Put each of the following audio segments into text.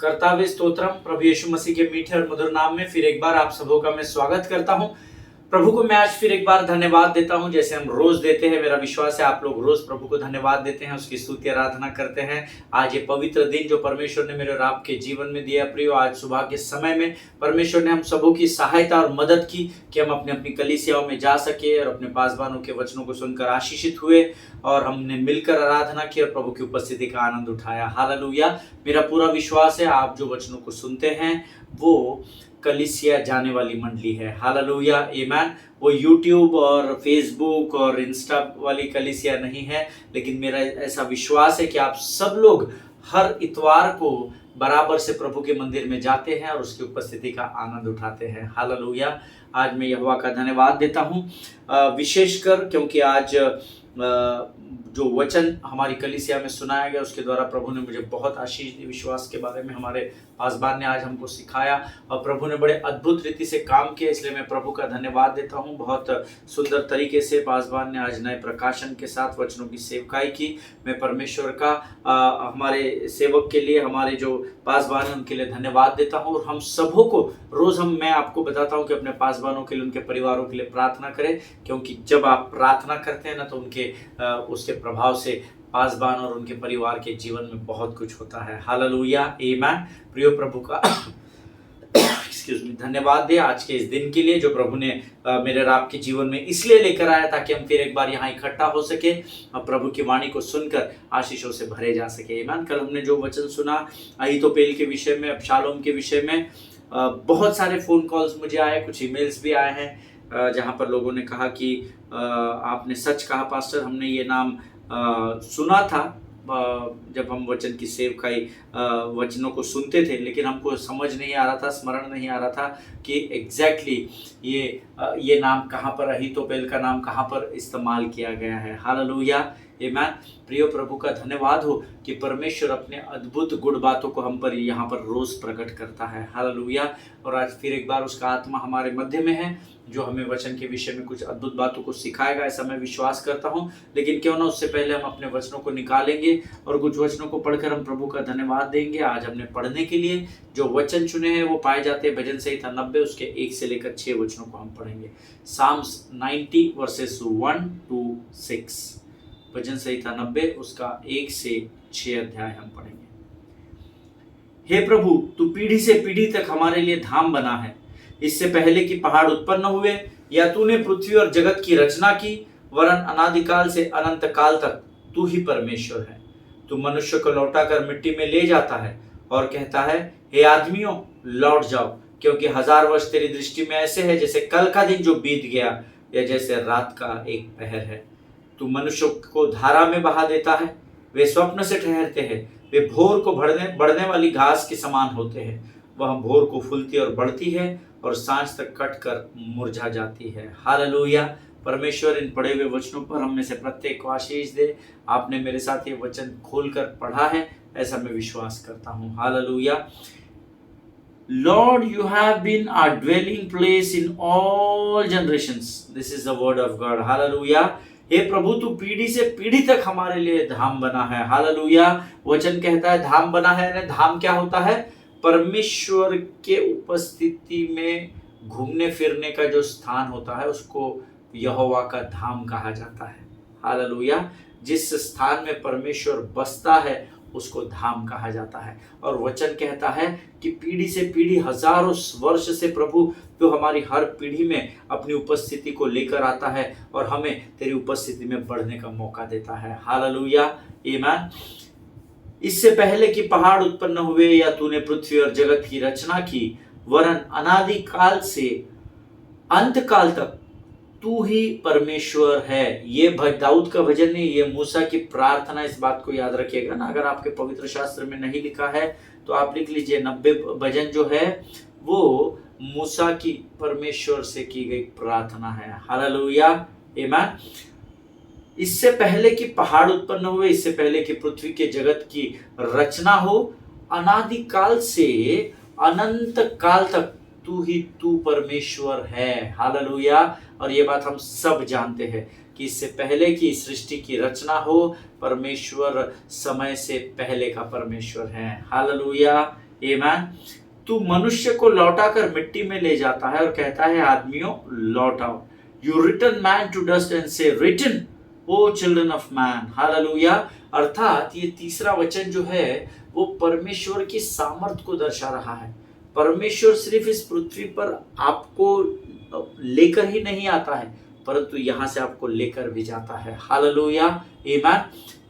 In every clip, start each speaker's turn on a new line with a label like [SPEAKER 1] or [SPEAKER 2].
[SPEAKER 1] कर्ताव्य स्तोत्रम प्रभु यीशु मसीह के मीठे और मधुर नाम में फिर एक बार आप सबों का मैं स्वागत करता हूं। प्रभु को मैं आज फिर एक बार धन्यवाद देता हूं, जैसे हम रोज देते हैं। मेरा विश्वास है आप लोग रोज प्रभु को धन्यवाद देते हैं, उसकी स्तुति आराधना करते हैं। आज ये पवित्र दिन जो परमेश्वर ने मेरे और आपके जीवन में दिया प्रियो, आज सुबह के समय में परमेश्वर ने हम सबों की सहायता और मदद की कि हम अपनी अपनी कलीसियाओं में जा सके और अपने पासवानों के वचनों को सुनकर आशीषित हुए और हमने मिलकर आराधना की और प्रभु की उपस्थिति का आनंद उठाया। हालेलुया। मेरा पूरा विश्वास है आप जो वचनों को सुनते हैं वो कलीसिया जाने वाली मंडली है। हालेलुया, आमीन। वो यूट्यूब और फेसबुक और इंस्टा वाली कलीसिया नहीं है, लेकिन मेरा ऐसा विश्वास है कि आप सब लोग हर इतवार को बराबर से प्रभु के मंदिर में जाते हैं और उसकी उपस्थिति का आनंद उठाते हैं। हालेलुया। आज मैं यहोवा का धन्यवाद देता हूँ, विशेषकर क्योंकि आज जो वचन हमारी कलीसिया में सुनाया गया उसके द्वारा प्रभु ने मुझे बहुत आशीष दी। विश्वास के बारे में हमारे पासवान ने आज हमको सिखाया और प्रभु ने बड़े अद्भुत रीति से काम किया, इसलिए मैं प्रभु का धन्यवाद देता हूँ। बहुत सुंदर तरीके से पासवान ने आज नए प्रकाशन के साथ वचनों की सेवकाई की। मैं परमेश्वर का हमारे सेवक के लिए, हमारे जो पासवान हैं उनके लिए धन्यवाद देता हूँ। और हम सबों को रोज मैं आपको बताता हूँ कि अपने पासवानों के लिए, उनके परिवारों के लिए प्रार्थना करें, क्योंकि जब आप प्रार्थना करते हैं ना तो उसके प्रभाव से पासवान और उनके परिवार के जीवन में बहुत कुछ होता है। हालेलुया, आमीन। प्रिय प्रभु का एक्सक्यूज मी धन्यवाद दे आज के इस दिन के लिए जो प्रभु ने मेरे और आपके जीवन में इसलिए लेकर आया ताकि हम फिर एक बार यहाँ इकट्ठा हो सके और प्रभु की वाणी को सुनकर आशीषों से भरे जा सके। आमीन। कल हमने जो वचन सुना अहीतोपेल के विषय में, अबशालोम के विषय में, बहुत सारे फोन कॉल्स मुझे आए, कुछ ईमेल्स भी आए हैं जहाँ पर लोगों ने कहा कि आपने सच कहा पास्टर, हमने ये नाम सुना था जब हम वचन की सेवकाई वचनों को सुनते थे, लेकिन हमको समझ नहीं आ रहा था, स्मरण नहीं आ रहा था कि एग्जैक्टली ये नाम कहाँ पर, अहीतोपेल का नाम कहाँ पर इस्तेमाल किया गया है। हालेलुया, आमीन। प्रिय प्रभु का धन्यवाद हो कि परमेश्वर अपने अद्भुत गुण बातों को हम पर यहाँ पर रोज प्रकट करता है। हालेलुया। और आज फिर एक बार उसका आत्मा हमारे मध्य में है जो हमें वचन के विषय में कुछ अद्भुत बातों को सिखाएगा, ऐसा मैं विश्वास करता हूँ। लेकिन क्यों ना उससे पहले हम अपने वचनों को निकालेंगे और कुछ वचनों को पढ़कर हम प्रभु का धन्यवाद देंगे। आज हमने पढ़ने के लिए जो वचन चुने हैं वो पाए जाते हैं भजन संहिता 90 उसके 1 से लेकर 6 वचनों को हम पढ़ेंगे। साम्स 90 वर्सेस 1 to 6, भजन संहिता 90 उसका 1 से 6 अध्याय हम पढ़ेंगे। हे प्रभु, तू पीढ़ी से पीढ़ी तक हमारे लिए धाम बना है, इससे पहले कि पहाड़ उत्पन्न हुए या तूने पृथ्वी और जगत की रचना की, वरन अनादिकाल से अनंत काल तक तू ही परमेश्वर है। तू मनुष्य को लौटाकर मिट्टी में ले जाता है और कहता है, हे आदमियों लौट जाओ, क्योंकि 1000 वर्ष तेरी दृष्टि में ऐसे है जैसे कल का दिन जो बीत गया या जैसे रात का एक पहर है। तू मनुष्यों को धारा में बहा देता है, वे स्वप्न से ठहरते हैं, वे भोर को बढ़ने वाली घास के समान होते हैं। वह भोर को फूलती और बढ़ती है और सांझ तक कटकर मुरझा जाती है। हालेलुया। परमेश्वर इन पढ़े हुए वचनों पर हम में से प्रत्येक को आशीष दे। आपने मेरे साथ ये वचन खोलकर पढ़ा है, ऐसा मैं विश्वास करता हूँ। Hallelujah. Lord, you have been our dwelling place in all generations. This is the word of God. Hallelujah. हे प्रभु, तू पीढ़ी से पीढ़ी तक हमारे लिए धाम बना है। हालेलुया। वचन कहता है धाम बना है। धाम क्या होता है? परमेश्वर के उपस्थिति में घूमने फिरने का जो स्थान होता है उसको यहोवा का धाम कहा जाता है। हालेलुया। जिस स्थान में परमेश्वर बसता है उसको धाम कहा जाता है। और वचन कहता है कि पीढ़ी से पीढ़ी, हजारों वर्ष से प्रभु तो हमारी हर पीढ़ी में अपनी उपस्थिति को लेकर आता है और हमें तेरी उपस्थिति में बढ़ने का मौका देता है। हालेलुया, आमीन। इससे पहले कि पहाड़ उत्पन्न हुए या तूने पृथ्वी और जगत की रचना की, वरन अनादि काल से अंत काल तक तू ही परमेश्वर है। ये दाऊद का भजन नहीं, ये मूसा की प्रार्थना। इस बात को याद रखिएगा ना, अगर आपके पवित्र शास्त्र में नहीं लिखा है तो आप लिख लीजिए। 90 भजन जो है वो मूसा की परमेश्वर से की गई प्रार्थना है। हालेलुया, आमीन। इससे पहले कि पहाड़ उत्पन्न हुए, इससे पहले कि पृथ्वी के जगत की रचना हो, अनादिकाल से अनंत काल तक तू परमेश्वर है। हालेलुया। और ये बात हम सब जानते हैं कि इससे पहले कि सृष्टि की रचना हो, परमेश्वर समय से पहले का परमेश्वर है। हालेलुया, आमीन। तू मनुष्य को लौटाकर मिट्टी में ले जाता है और कहता है आदमियों लौट आओ। You return man to dust and say return O children of man. हालेलुया। अर्थात ये तीसरा वचन जो है वो परमेश्वर की सामर्थ को दर्शा रहा है। परमेश्वर सिर्फ इस पृथ्वी पर आपको लेकर ही नहीं आता है, परंतु यहां से आपको लेकर भी जाता है। हालेलुया, आमीन।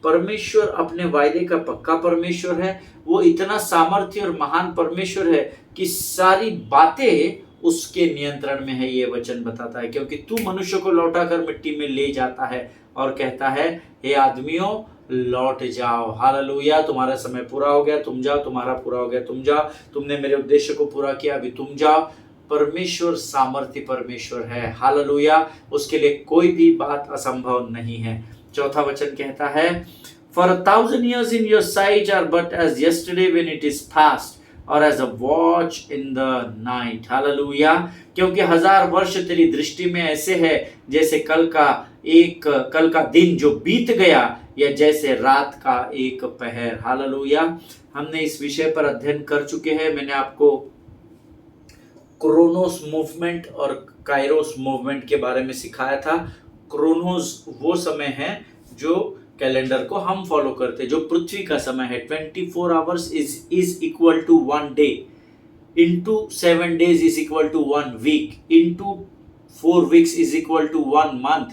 [SPEAKER 1] परमेश्वर अपने वायदे का पक्का परमेश्वर है। वो इतना सामर्थ्य और महान परमेश्वर है कि सारी बातें उसके नियंत्रण में है, ये वचन बताता है। क्योंकि तू मनुष्य को लौटाकर मिट्टी में ले जाता है और कहता है हे आदमियों लौट जाओ। हालेलुया। तुम्हारा समय पूरा हो गया, तुम जाओ। तुम्हारा पूरा हो गया, तुम जाओ। तुमने मेरे उद्देश्य को पूरा किया, अभी तुम जाओ। परमेश्वर सामर्थ्य परमेश्वर है। हालेलुया। उसके लिए कोई भी बात असंभव नहीं है। चौथा वचन कहता है For 1,000 years in your sight are but as yesterday when it is past, or as a watch in the night. Hallelujah. क्योंकि 1000 वर्ष तेरी दृष्टि में ऐसे है जैसे कल का दिन जो बीत गया, या जैसे रात का एक पहर। हालेलुया। हमने इस विषय पर अध्ययन कर चुके हैं। मैंने आपको क्रोनोस मूवमेंट और काइरोस मूवमेंट के बारे में सिखाया था। क्रोनोस वो समय है जो कैलेंडर को हम फॉलो करते, जो पृथ्वी का समय है। 24 hours is equal to 1 day, into 7 days is equal to 1 week, into 4 weeks is equal to 1 month,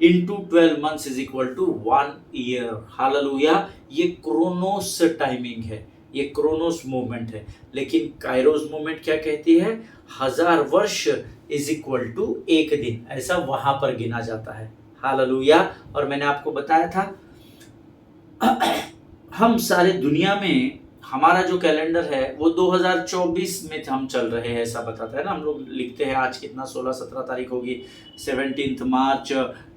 [SPEAKER 1] into 12 months is equal to 1 year. हालेलुया। ये क्रोनोस टाइमिंग है, ये क्रोनोस मूवमेंट है। लेकिन काइरोस मूवमेंट क्या कहती है? 1000 वर्ष इज इक्वल टू 1 दिन, ऐसा वहां पर गिना जाता है। हालेलुया। और मैंने आपको बताया था हम सारे दुनिया में हमारा जो कैलेंडर है वो 2024 में हम चल रहे हैं, ऐसा बताता है ना। हम लोग लिखते हैं आज कितना 16-17 तारीख होगी, 17 मार्च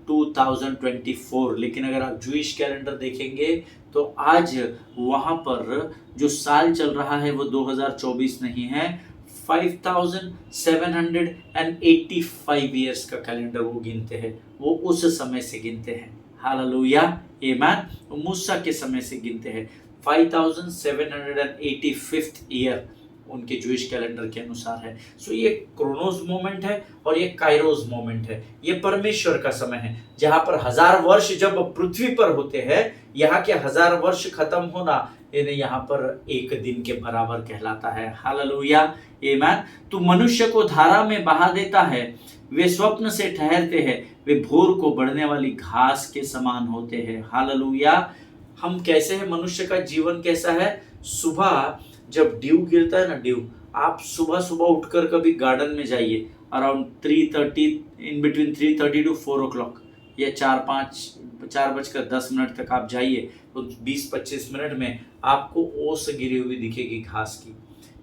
[SPEAKER 1] 2024। लेकिन अगर आप जूइश कैलेंडर देखेंगे तो आज वहां पर जो साल चल रहा है वो 2024 नहीं है, 5785 ईयर्स का कैलेंडर वो गिनते हैं, वो उस समय से गिनते हैं। हालेलुया, आमीन। मूसा के समय से गिनते हैं। 5785th ईयर उनके जूइश कैलेंडर के अनुसार है। सो ये क्रोनोस मोमेंट है और ये काइरोस मोमेंट है। ये परमेश्वर का समय है जहां पर 1000 वर्ष जब पृथ्वी पर होते हैं, यहाँ के 1000 वर्ष खत्म होना इन्हें यहाँ पर एक दिन के बराबर कहलाता है। हालेलुया, आमीन। तू मनुष्य को धारा में बहा देता है, वे स्वप्न से ठहरते हैं, वे भोर को बढ़ने वाली घास के समान होते हैं। हालेलुया। हम कैसे हैं? मनुष्य का जीवन कैसा है? सुबह जब ड्यू गिरता है ना, ड्यू, आप सुबह सुबह उठकर कभी गार्डन में जाइए around 3:30, in between 3:30 to 4 o'clock, या 4:10 तक आप जाइए तो 20-25 मिनट में आपको ओस गिरी हुई दिखेगी घास की।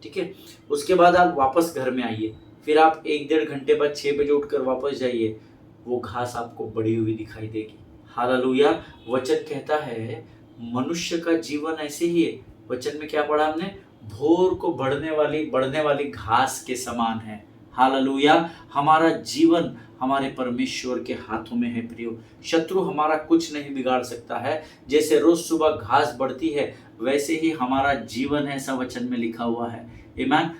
[SPEAKER 1] ठीक है। उसके बाद आप वापस घर में आइए, फिर आप 1-1.5 घंटे बाद 6 बजे उठकर वापस जाइए, वो घास आपको बढ़ी हुई दिखाई देगी। हालेलुया। वचन कहता है मनुष्य का जीवन ऐसे ही है। वचन में क्या पढ़ा हमने? भोर को बढ़ने वाली घास के समान है। हालेलुया। हमारा जीवन हमारे परमेश्वर के हाथों में है प्रियो। शत्रु हमारा कुछ नहीं बिगाड़ सकता है। जैसे रोज सुबह घास बढ़ती है वैसे ही हमारा जीवन है, ऐसा वचन में लिखा हुआ है। आमीन।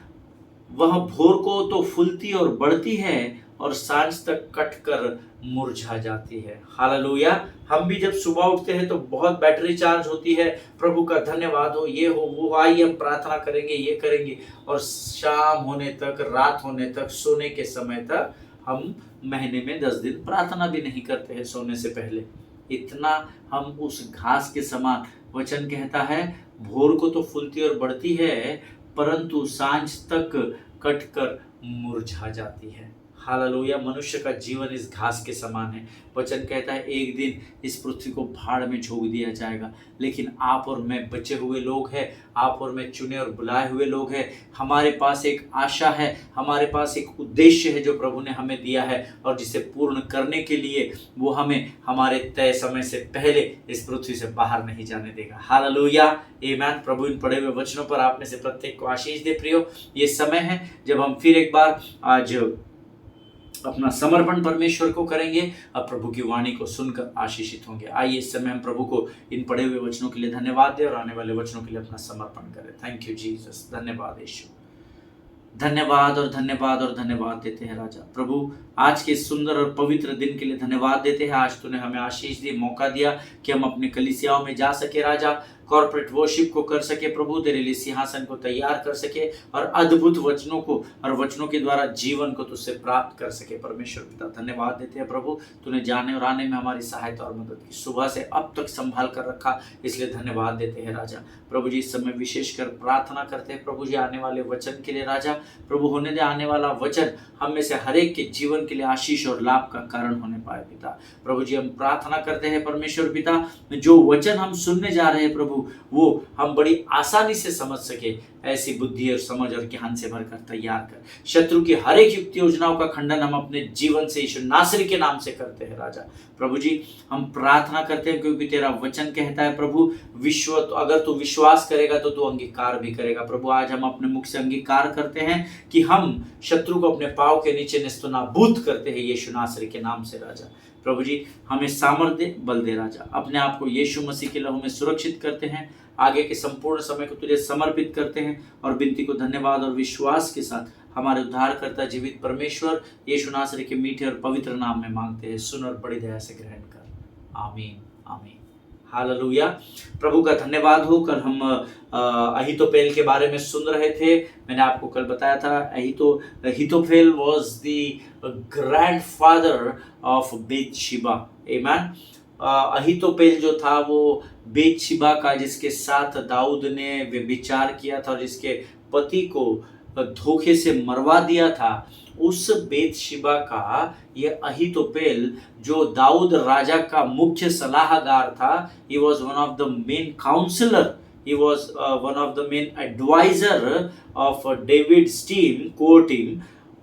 [SPEAKER 1] वह भोर को तो फूलती और बढ़ती है और सांझ तक कटकर मुरझा जाती है। हालेलुया। हम भी जब सुबह उठते हैं तो बहुत बैटरी चार्ज होती है, प्रभु का धन्यवाद हो, ये हो वो, आइए हम प्रार्थना करेंगे, ये करेंगे, और शाम होने तक, रात होने तक, सोने के समय तक हम महीने में 10 दिन प्रार्थना भी नहीं करते हैं सोने से पहले। इतना हम उस घास के समान, वचन कहता है भोर को तो फूलती और बढ़ती है परंतु सांझ तक कटकर मुरझा जाती है। हालेलुया। मनुष्य का जीवन इस घास के समान है। वचन कहता है एक दिन इस पृथ्वी को भाड़ में झोंक दिया जाएगा, लेकिन आप और मैं बचे हुए लोग हैं, आप और मैं चुने और बुलाए हुए लोग हैं। हमारे पास एक आशा है, हमारे पास एक उद्देश्य है जो प्रभु ने हमें दिया है, और जिसे पूर्ण करने के लिए वो हमें हमारे तय समय से पहले इस पृथ्वी से बाहर नहीं जाने देगा। हालेलुया, आमीन। प्रभु इन पढ़े हुए वचनों पर आप में से प्रत्येक को आशीष दे प्रियो। ये समय है जब हम फिर एक बार आज अपना समर्पण परमेश्वर को करेंगे, अब प्रभु की वाणी को सुनकर आशीषित होंगे। आइए इस समय हम प्रभु को इन पढ़े हुए वचनों के लिए धन्यवाद दें और आने वाले वचनों के लिए अपना समर्पण करें। थैंक यू जीसस, धन्यवाद यीशु, धन्यवाद और धन्यवाद और धन्यवाद देते हैं राजा। प्रभु आज के सुंदर और पवित्र दिन के लिए धन्यवाद देते हैं। आज तूने हमें आशीष दी, मौका दिया कि हम अपने कलीसियाओं में जा सके राजा, कॉर्पोरेट वर्शिप को कर सके प्रभु, तेरे लिए सिंहासन को तैयार कर सके और अद्भुत वचनों को और वचनों के द्वारा जीवन को तुझसे प्राप्त कर सके। परमेश्वर पिता धन्यवाद देते हैं प्रभु, तूने जाने और आने में हमारी सहायता और मदद की, सुबह से अब तक संभाल कर रखा, इसलिए धन्यवाद देते हैं राजा। प्रभु जी इस समय विशेषकर प्रार्थना करते हैं प्रभु जी आने वाले वचन के लिए राजा। प्रभु होने दे आने वाला वचन हम में से हर एक के जीवन के लिए आशीष और लाभ का कारण होने पाए पिता। प्रभु जी हम प्रार्थना करते हैं परमेश्वर पिता, जो वचन हम सुनने जा रहे हैं प्रभु वो हम बड़ी आसानी से समझ सके, ऐसी बुद्धि और समझ और ज्ञान से भरकर तैयार कर। शत्रु की हर एक युक्ति योजनाओं का खंडन हम अपने जीवन से यीशु नासरी के नाम से करते हैं राजा। प्रभु जी हम प्रार्थना करते हैं क्योंकि तेरा वचन कहता है प्रभु, अगर तू विश्वास करेगा तो तू अंगीकार भी करेगा। प्रभु आज हम अपने मुख से अंगीकार करते हैं कि हम शत्रु को अपने पांव के नीचे नेस्तनाबूद करते हैं यीशु नासरी के नाम से राजा। प्रभु जी हमें सामर्थ्य बल दे राजा, अपने आप को यीशु मसीह के लहू में सुरक्षित करते हैं, आगे के संपूर्ण समय को तुझे समर्पित करते हैं और विनती को धन्यवाद और विश्वास के साथ हमारे उद्धारकर्ता जीवित परमेश्वर यीशु नासरी के मीठे और पवित्र नाम में मांगते हैं। सुन और बड़ी दया से ग्रहण कर, आमीन आमीन, हालेलुया। प्रभु का धन्यवाद हो। कल हम अहीतोपेल के बारे में सुन रहे थे। मैंने आपको कल बताया था अहीतोपेल वाज द ग्रैंडफादर ऑफ बेतशिबा, आमीन। अहीतोपेल जो था वो बेतशिबा का, जिसके साथ दाऊद ने व्यभिचार किया था और जिसके पति को धोखे से मरवा दिया था, उस बेतशिबा का ये अहीतोपेल जो दाऊद राजा का मुख्य सलाहकार था, he was one of the main counselor, he was one of the main advisor of David's team, core team।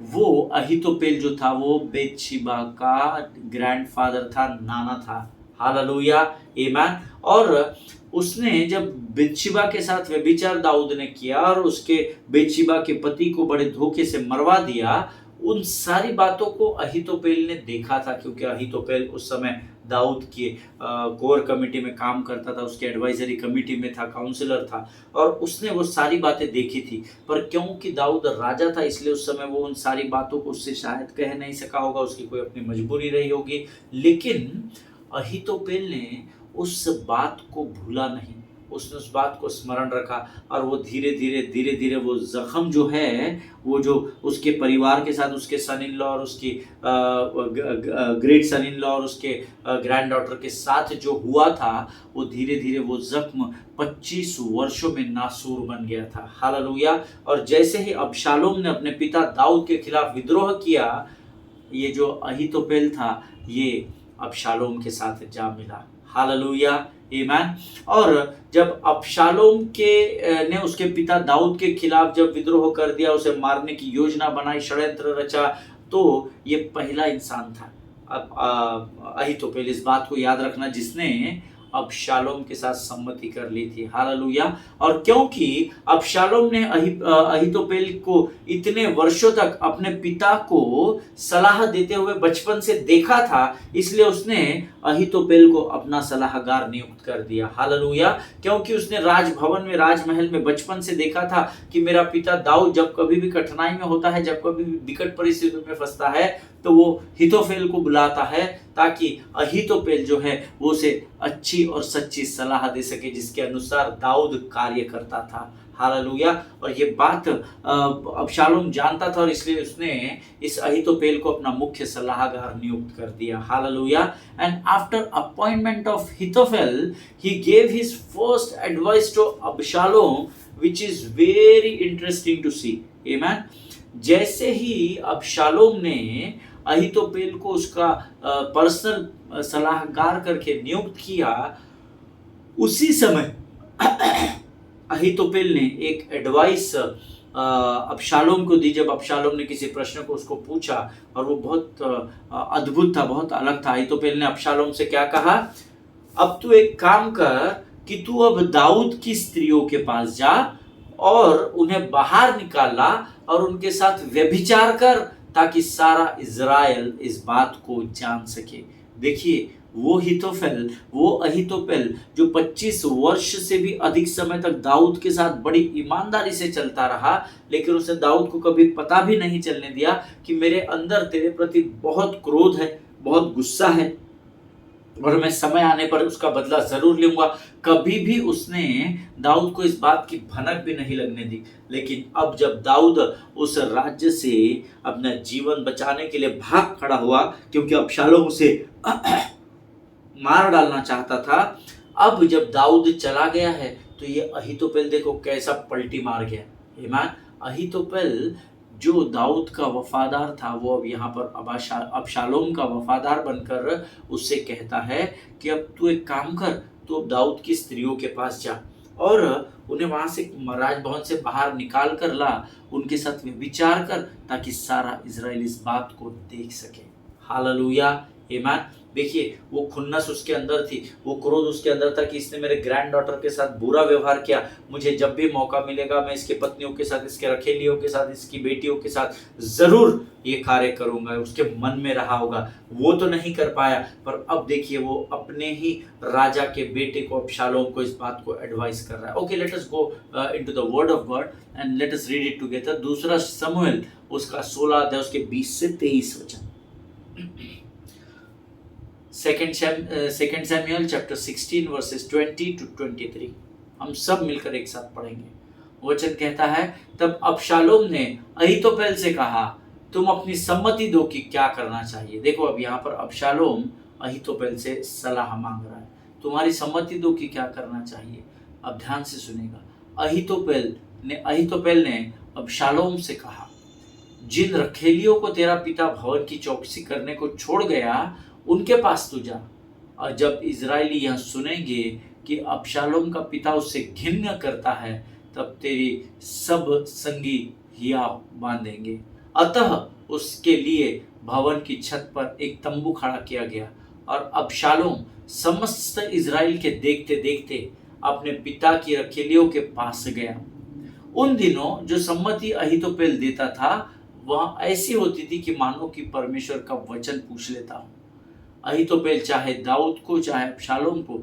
[SPEAKER 1] वो अहीतोपेल जो था वो बेतशिबा का ग्रैंडफादर था, नाना था, हालेलुया, आमीन। और उसने जब बेतशिबा के साथ व्यभिचार दाऊद ने किया और उसके बेतशिबा के पति को बड़े धोखे से मरवा दिया, उन सारी बातों को अहीतोपेल ने देखा था, क्योंकि अहीतोपेल उस समय दाऊद की कोर कमेटी में काम करता था, उसके एडवाइजरी कमेटी में था, काउंसलर था, और उसने वो सारी बातें देखी थी। पर क्योंकि दाऊद राजा था इसलिए उस समय वो उन सारी बातों को उससे शायद कह नहीं सका होगा, उसकी कोई अपनी मजबूरी रही होगी। लेकिन अहीतोपेल ने उस बात को भूला नहीं, उसने उस बात को स्मरण रखा और वो धीरे धीरे वो जख्म जो है, वो जो उसके परिवार के साथ, उसके सन इन लॉ और उसकी ग्रेट सन इन लॉ और उसके ग्रैंड डॉटर के साथ जो हुआ था, वो धीरे धीरे वो जख्म 25 वर्षों में नासूर बन गया था, हालेलुया। और जैसे ही अबशालोम ने अपने पिता दाऊद के खिलाफ विद्रोह किया, ये जो अहीतोपेल था ये अबशालोम के साथ जा मिला, हालेलुया, आमीन। और जब अबशालोम ने उसके पिता दाऊद के खिलाफ जब विद्रोह कर दिया, उसे मारने की योजना बनाई, षड्यंत्र रचा, तो ये पहला इंसान था अहीतोपेल, इस बात को याद रखना, जिसने अबशालोम के साथ सम्मति कर ली थी, हालेलुया। और क्योंकि अबशालोम ने अहीतोपेल को इतने वर्षों तक अपने पिता को सलाह देते हुए बचपन से देखा था, इसलिए उसने अहीतोपेल को अपना सलाहकार नियुक्त कर दिया, हालेलुया। क्योंकि उसने राजभवन में, राजमहल में बचपन से देखा था कि मेरा पिता दाऊद जब कभी भी कठिनाई में होता है, जब कभी भी विकट परिस्थितियों में फंसता है, तो वो अहीतोपेल को बुलाता है ताकि अहीतोपेल जो है वो उसे अच्छी और सच्ची सलाह दे सके, जिसके अनुसार दाऊद कार्य करता था, हालेलुया। और ये बात अबशालोम जानता था और इसलिए उसने इस अहीतोपेल को अपना मुख्य सलाहकार नियुक्त कर दिया, हालेलुया। And after appointment of Ahithophel he gave his first advice to Absalom, which is very interesting to see, आमीन। जैसे ही अबशालोम ने अहीतोपेल को उसका पर्सनल सलाहकार करके नियुक्त किया, उसी समय अहीतोपेल ने एक एडवाइस अबशालोम को दी। जब अबशालोम ने किसी प्रश्न को उसको पूछा और वो बहुत अद्भुत था, बहुत अलग था। अहीतोपेल ने अबशालोम से क्या कहा, अब तू एक काम कर कि तू अब दाऊद की स्त्रियों के पास जा और उन्हें बाहर निकाल ला और उनके साथ व्यभिचार कर, ताकि सारा इज़राइल इस बात को जान सके। देखिए वो अहीतोपेल जो 25 वर्ष से भी अधिक समय तक दाऊद के साथ बड़ी ईमानदारी से चलता रहा, लेकिन उसने दाऊद को कभी पता भी नहीं चलने दिया कि मेरे अंदर तेरे प्रति बहुत क्रोध है, बहुत गुस्सा है और मैं समय आने पर उसका बदला जरूर लूंगा। कभी भी उसने दाऊद को इस बात की भनक भी नहीं लगने दी। लेकिन अब जब दाऊद उस राज्य से अपना जीवन बचाने के लिए भाग खड़ा हुआ, क्योंकि अबशालोम उसे मार डालना चाहता था, अब जब दाऊद चला गया है तो ये अहीतोपेल देखो कैसा पलटी मार गया। ईमान, अहीतोपेल जो दाऊद का वफादार था वो अब यहाँ पर अबशालोम का वफादार बनकर उससे कहता है कि अब तू एक काम कर, तू अब दाऊद की स्त्रियों के पास जा और उन्हें वहां से राजभवन से बाहर निकाल कर ला, उनके साथ विचार कर, ताकि सारा इजराइल इस बात को देख सके। हालेलुया, आमीन। देखिए वो खुन्नस उसके अंदर थी, वो क्रोध उसके अंदर था कि इसने मेरे ग्रैंड डॉटर के साथ बुरा व्यवहार किया, मुझे जब भी मौका मिलेगा मैं इसके पत्नियों के साथ, इसके रखेलियों के साथ, इसकी बेटियों के साथ जरूर ये कार्य करूंगा। उसके मन में रहा होगा, वो तो नहीं कर पाया, पर अब देखिए वो अपने ही राजा के बेटे को अबशालोम को इस बात को एडवाइस कर रहा है। Okay, let us go into the word of God and let us read it together. दूसरा शमूएल उसका 16 अध्याय उसके 20 से 23 वचन। Second Samuel chapter 16 versus 20 to 23 हम सब मिलकर एक साथ पढ़ेंगे। वचन कहता है, तब अबशालोम ने अहीतोपेल से कहा, तुम अपनी सम्मति दो कि क्या करना चाहिए। देखो अब यहाँ पर अबशालोम अहीतोपेल से सलाह मांग रहा है, तुम्हारी सम्मति दो कि क्या करना चाहिए। अब ध्यान से सुनेगा। अहीतोपेल ने अबशालोम से कहा, जिन रखेलियों को तेरा पिता भवन की चौकसी करने को छोड़ गया उनके पास तू जा। और जब इजरायली यह सुनेंगे कि अबशालोम का पिता उससे घिन्न करता है, तब तेरी सब संगी हियाव बांधेंगे। अतः उसके लिए भवन की छत पर एक तंबू खड़ा किया गया और अबशालोम समस्त इजराइल के देखते देखते अपने पिता की रखेलियों के पास गया। उन दिनों जो सम्मति अहीतोपेल देता था वह ऐसी होती थी कि मानो कि परमेश्वर का वचन पूछ लेता हूं। अहीतोपेल चाहे दाऊद को चाहे अबशालोम को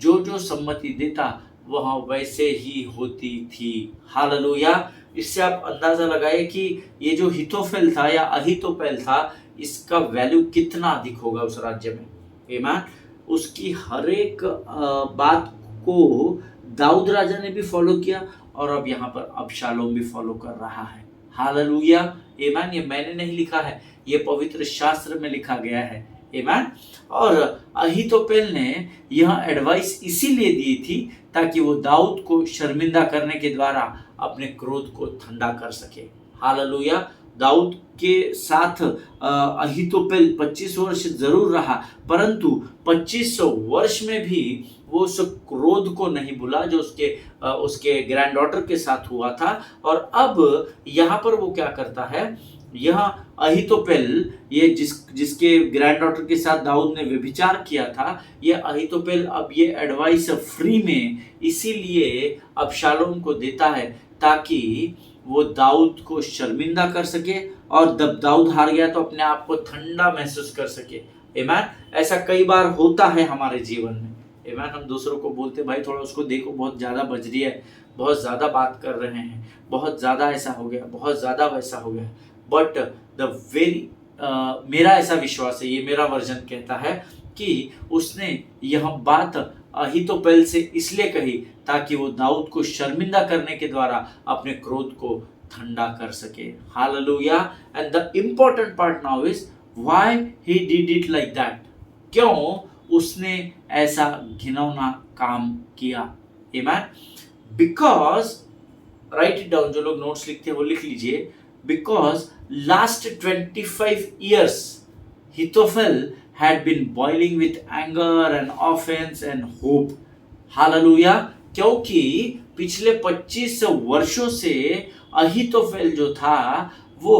[SPEAKER 1] जो जो सम्मति देता वह वैसे ही होती थी। हालेलुया। इससे आप अंदाजा लगाइए कि ये जो हितोफेल था या अहीतोपेल था, इसका वैल्यू कितना अधिक होगा उस राज्य में। आमीन। उसकी हर एक बात को दाऊद राजा ने भी फॉलो किया और अब यहाँ पर अबशालोम भी फॉलो कर रहा है। हालेलुया, आमीन। ये मैंने नहीं लिखा है, ये पवित्र शास्त्र में लिखा गया है। आमीन। और अहीतोपेल ने यह एडवाइस इसीलिए दी थी ताकि वो दाऊद को शर्मिंदा करने के द्वारा अपने क्रोध को ठंडा कर सके। हालेलुया। दाऊद के साथ अहीतोपेल 25 वर्ष जरूर रहा, परंतु 25 वर्ष में भी वो उस क्रोध को नहीं भूला जो उसके ग्रैंड डॉटर के साथ हुआ था। और अब यहाँ पर वो क्या करता है, यह अहीतोपेल ये जिसके ग्रैंड डॉटर के साथ दाऊद ने व्यभिचार किया था, ये अहीतोपेल अब ये एडवाइस फ्री में इसीलिए अबशालोम को देता है ताकि वो दाऊद को शर्मिंदा कर सके और जब दाऊद हार गया तो अपने आप को ठंडा महसूस कर सके। आमीन। ऐसा कई बार होता है हमारे जीवन में। आमीन। हम दूसरों को बोलते, भाई थोड़ा उसको देखो बहुत ज़्यादा बज रही है, बहुत ज़्यादा बात कर रहे हैं, बहुत ज़्यादा ऐसा हो गया, बहुत ज़्यादा वैसा हो गया। बट मेरा ऐसा विश्वास है, ये मेरा वर्जन कहता है कि उसने यह बात अहीतोपेल से इसलिए कही ताकि वो दाऊद को शर्मिंदा करने के द्वारा अपने क्रोध को ठंडा कर सके। Hallelujah. And the important part now is why he did it like that. क्यों उसने ऐसा घिनौना काम किया। आमीन। बिकॉज, राइट इट डाउन, जो लोग नोट्स लिखते हैं वो लिख लीजिए, because last 25 years Ahithophel had been boiling with anger and offense and hope. Hallelujah. क्योंकि पिछले 25 वर्षों से अहीतोफेल जो था वो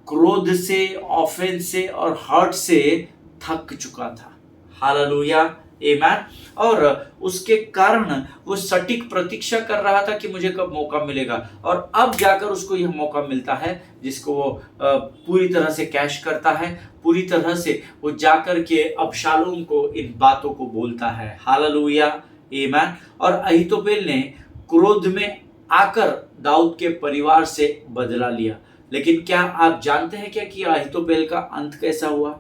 [SPEAKER 1] क्रोध से, ऑफेंस से और हर्ट से थक चुका था। हालेलुया। आमेन। और उसके कारण वो सटीक प्रतीक्षा कर रहा था कि मुझे कब मौका मिलेगा, और अब जाकर उसको यह मौका मिलता है जिसको वो पूरी तरह से कैश करता है। पूरी तरह से वो जाकर के अबशालोम को इन बातों को बोलता है। हालेलुया, आमेन। और अहीतोपेल ने क्रोध में आकर दाऊद के परिवार से बदला लिया। लेकिन क्या आप जानते हैं क्या कि अहीतोपेल का अंत कैसा हुआ?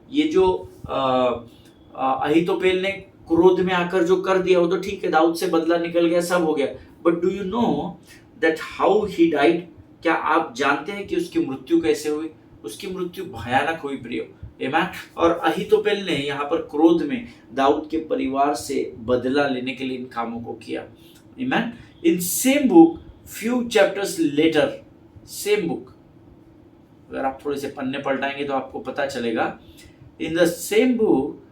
[SPEAKER 1] ये जो अहीतोपेल ने क्रोध में आकर जो कर दिया वो तो ठीक है, दाऊद से बदला निकल गया, सब हो गया, but do you know that how he died? क्या आप जानते हैं कि उसकी मृत्यु कैसे हुई? उसकी मृत्यु भयानक हुई प्रियो, आमेन। और अहीतोपेल ने यहाँ पर क्रोध में दाऊद के परिवार से बदला लेने के लिए इन कामों को किया, आमेन। In same book few chapters later, same book, अगर आप थोड़े से पन्ने पलटाएंगे तो आपको पता चलेगा, in the same book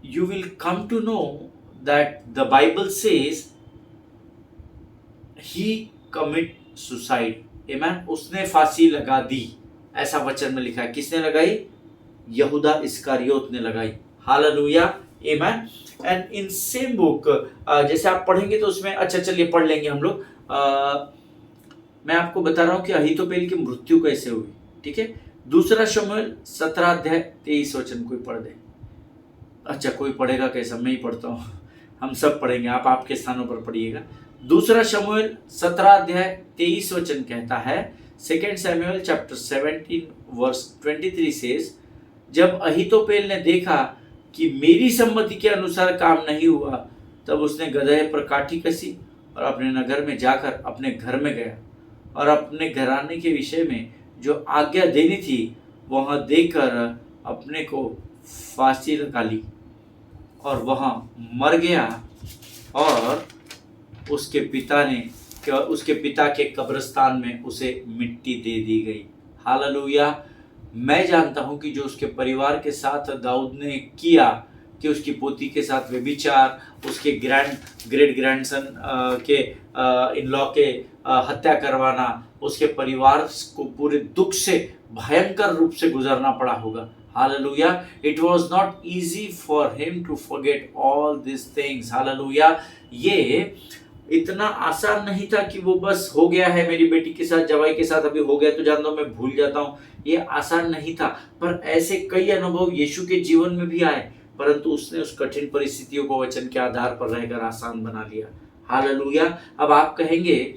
[SPEAKER 1] you will come to know that the Bible says he commit suicide, amen। उसने फांसी लगा दी, ऐसा वचन में लिखा है। किसने लगाई? यहूदा इस्करियोत ने लगाई। Hallelujah, amen. And in same book जैसे आप पढ़ेंगे तो उसमें, अच्छा चलिए पढ़ लेंगे हम लोग। मैं आपको बता रहा हूं कि अहीतोपेल की मृत्यु कैसे हुई, ठीक है। दूसरा शमूएल 17 अध्याय 23 वचन कोई पढ़ दे। अच्छा, कोई पढ़ेगा कैसा? मैं ही पढ़ता हूँ, हम सब पढ़ेंगे, आप आपके स्थानों पर पढ़िएगा। दूसरा शमूएल 17 अध्याय 23 वचन कहता है, 2 सैमुअल चैप्टर 17 वर्स 23 सेज, जब अहीतोपेल ने देखा कि मेरी सम्मति के अनुसार काम नहीं हुआ, तब उसने गदहे पर काठी कसी और अपने नगर में जाकर अपने घर में गया और अपने घराने के विषय में जो आज्ञा देनी थी वहां देकर अपने को फांसी लगा ली और वहां मर गया, और उसके पिता के कब्रिस्तान में उसे मिट्टी दे दी गई। हालेलुया। मैं जानता हूं कि जो उसके परिवार के साथ दाऊद ने किया, कि उसकी पोती के साथ व्यभिचार, उसके ग्रेट ग्रैंडसन के इन लॉ के हत्या करवाना, उसके परिवार को पूरे दुख से भयंकर रूप से गुजरना पड़ा होगा। Hallelujah. It was not easy for him to forget all these things. Hallelujah. ये इतना आसान नहीं था कि वो बस हो गया है मेरी बेटी के साथ, जवाई के साथ अभी हो गया तो जान दो मैं भूल जाता हूँ। ये आसान नहीं था, पर ऐसे कई अनुभव यीशु के जीवन में भी आए, परंतु उसने उस कठिन परिस्थितियों को वचन के आधार पर रहकर आसान बना लिया। हालेलुया। अब आप कहेंगे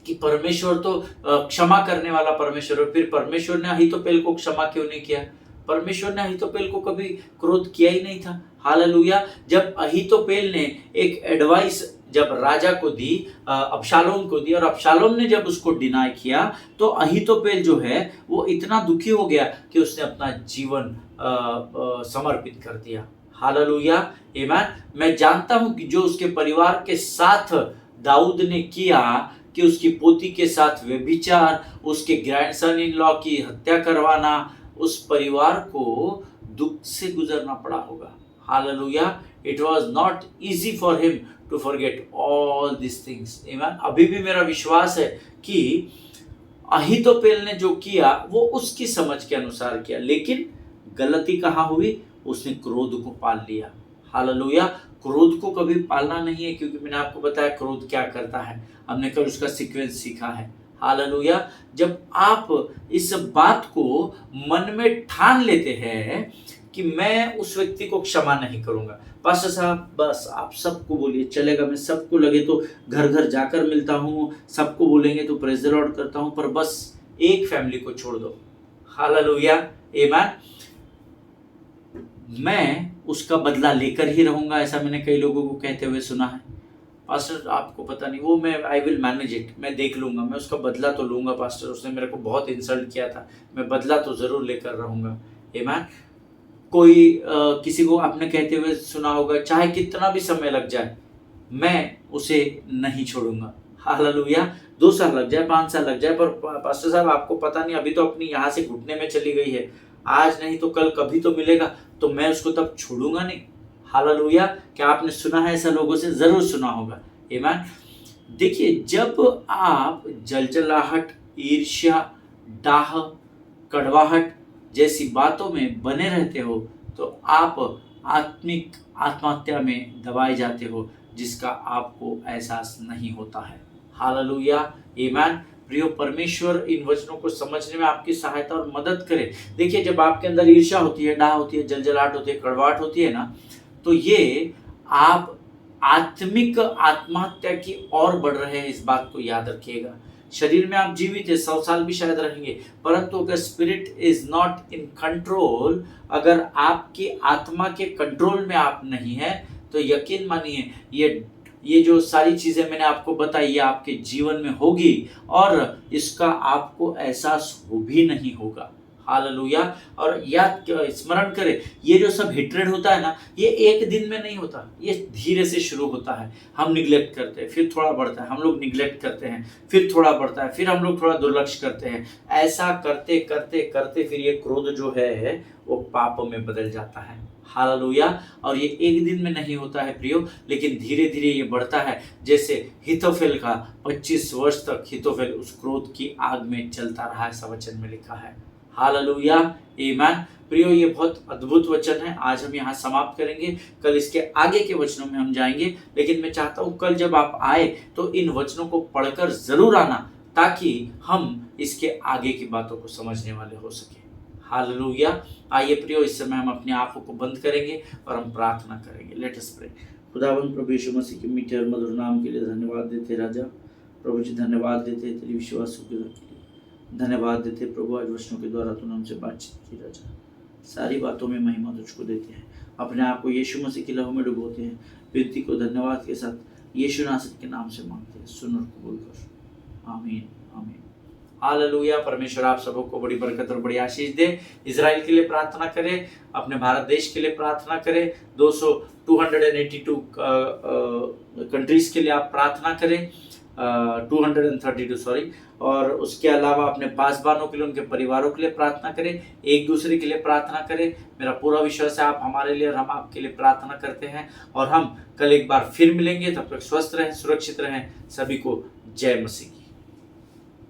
[SPEAKER 1] कि परमेश्वर तो क्षमा करने वाला परमेश्वर है, फिर परमेश्वर ने अहीतोपेल को क्षमा क्यों नहीं किया? परमेश्वर ने अहीतोपेल को कभी क्रोध किया ही नहीं था। हालेलुया। जब अहीतोपेल ने एक एडवाइस जब राजा को दी, अबशालोम को दी, और अबशालोम ने जब उसको डिनाई किया, तो अहीतोपेल जो है वो इतना दुखी हो गया कि उसने अपना जीवन समर्पित कर दिया। हालेलुया, आमेन। मैं जानता हूं कि जो उसके परिवार के साथ दाऊद ने किया, कि उसकी पोती के साथ व्यभिचार, उसके ग्रैंडसन इन लॉ की हत्या करवाना, उस परिवार को दुख से गुजरना पड़ा होगा। हालेलुया। It was not easy for him to forget all this things. आमेन। अभी भी मेरा विश्वास है कि अहीतोपेल ने जो किया वो उसकी समझ के अनुसार किया, लेकिन गलती कहाँ हुई? उसने क्रोध को पाल लिया। हालेलुया। क्रोध को कभी पालना नहीं है, क्योंकि मैंने आपको बताया क्रोध क्या करता है, हमने कल उसका सीक्वेंस सीखा है। हालेलुया। जब आप इस बात को मन में ठान लेते हैं कि मैं उस व्यक्ति को क्षमा नहीं करूंगा, पास्टर साहब बस आप सबको बोलिए चलेगा, मैं सबको लगे तो घर घर जाकर मिलता हूँ, सबको बोलेंगे तो प्रेज द लॉर्ड करता हूँ, पर बस एक फैमिली को छोड़ दो। हालेलुया, आमेन। मैं उसका बदला लेकर ही रहूंगा, ऐसा मैंने कई लोगों को कहते हुए सुना है। पास्टर आपको पता नहीं, वो मैं आई विल मैनेज इट, मैं देख लूंगा, मैं उसका बदला तो लूंगा पास्टर, उसने मेरे को बहुत इंसल्ट किया था, मैं बदला तो जरूर लेकर रहूंगा। आमेन। कोई किसी को आपने कहते हुए सुना होगा, चाहे कितना भी समय लग जाए मैं उसे नहीं छोड़ूंगा। हालेलुया। 2 साल लग जाए, 5 साल लग जाए, पर पास्टर साहब आपको पता नहीं, अभी तो अपनी यहाँ से घुटने में चली गई है, आज नहीं तो कल कभी तो मिलेगा, तो मैं उसको तब छोड़ूंगा नहीं। हालेलुया। क्या आपने सुना है ऐसा लोगों से? जरूर सुना होगा। आमेन। देखिए, जब आप जलजलाहट, ईर्ष्या, डाह, कड़वाहट जैसी बातों में बने रहते हो, तो आप आत्मिक आत्महत्या में दबाए जाते हो, जिसका आपको एहसास नहीं होता है। हालेलुया, आमीन। प्रियो, परमेश्वर इन वचनों को समझने में आपकी सहायता और मदद करे। देखिए, जब आपके अंदर ईर्ष्या होती है, डाह होती है, जलजलाहट होती है, कड़वाहट होती है ना, तो ये आप आत्मिक आत्महत्या की ओर बढ़ रहे हैं, इस बात को याद रखिएगा। शरीर में आप जीवित है, 100 साल भी शायद रहेंगे, परंतु अगर spirit is not in control, अगर आपकी आत्मा के कंट्रोल में आप नहीं है, तो यकीन मानिए ये जो सारी चीजें मैंने आपको बताई, ये आपके जीवन में होगी और इसका आपको एहसास हो भी नहीं होगा। हालेलुया। और याद स्मरण करें, ये जो सब हेट्रेड होता है ना, ये एक दिन में नहीं होता, ये धीरे से शुरू होता है। हम निग्लेक्ट करते हैं, फिर थोड़ा बढ़ता है, हम लोग निग्लेक्ट करते हैं, फिर थोड़ा बढ़ता है, फिर हम लोग थोड़ा दुर्लक्ष्य करते हैं। ऐसा करते करते करते फिर ये क्रोध जो है वो पाप में बदल जाता है। हालेलुया। और ये एक दिन में नहीं होता है प्रियो, लेकिन धीरे धीरे ये बढ़ता है। जैसे हितोफेल का 25 वर्ष तक हितोफेल उस क्रोध की आग में चलता रहा, ऐसा वचन में लिखा है। हालेलुया, आमीन। प्रियो, ये बहुत अद्भुत वचन है। आज हम यहाँ समाप्त करेंगे, कल इसके आगे के वचनों में हम जाएंगे। लेकिन मैं चाहता हूँ कल जब आप आए तो इन वचनों को पढ़कर जरूर आना, ताकि हम इसके आगे की बातों को समझने वाले हो सके। हालेलुया। आइए प्रियो, इस समय हम अपनी आंखों को बंद करेंगे और हम प्रार्थना करेंगे। Let us pray. खुदावंद प्रभु यीशु मसीह के मीठे और मधुर नाम के लिए धन्यवाद देते राजा। प्रभु जी धन्यवाद देते तेरी विश्वास के लिए, धन्यवाद देते प्रभु। आज वचनों के द्वारा तूने हमसे बातचीत की राजा। सारी बातों में महिमा तुझको देते हैं, अपने आप को यीशु मसीह की लहू में डुबोते हैं। विनती को धन्यवाद के साथ यीशु नासरी के नाम से मांगते हैं, सुन और कबूल कर। आमीन, आमीन। हालेलुया। परमेश्वर आप सबों को बड़ी बरकत और बड़ी आशीष दे। इजराइल के लिए प्रार्थना करें, अपने भारत देश के लिए प्रार्थना करें, 282 कंट्रीज के लिए आप प्रार्थना करें, 232 सॉरी। और उसके अलावा अपने पासवानों के लिए, उनके परिवारों के लिए प्रार्थना करें, एक दूसरे के लिए प्रार्थना करें। मेरा पूरा विश्वास है आप हमारे लिए और हम आपके लिए प्रार्थना करते हैं। और हम कल एक बार फिर मिलेंगे, तब तक स्वस्थ रहें, सुरक्षित रहें। सभी को जय मसीह।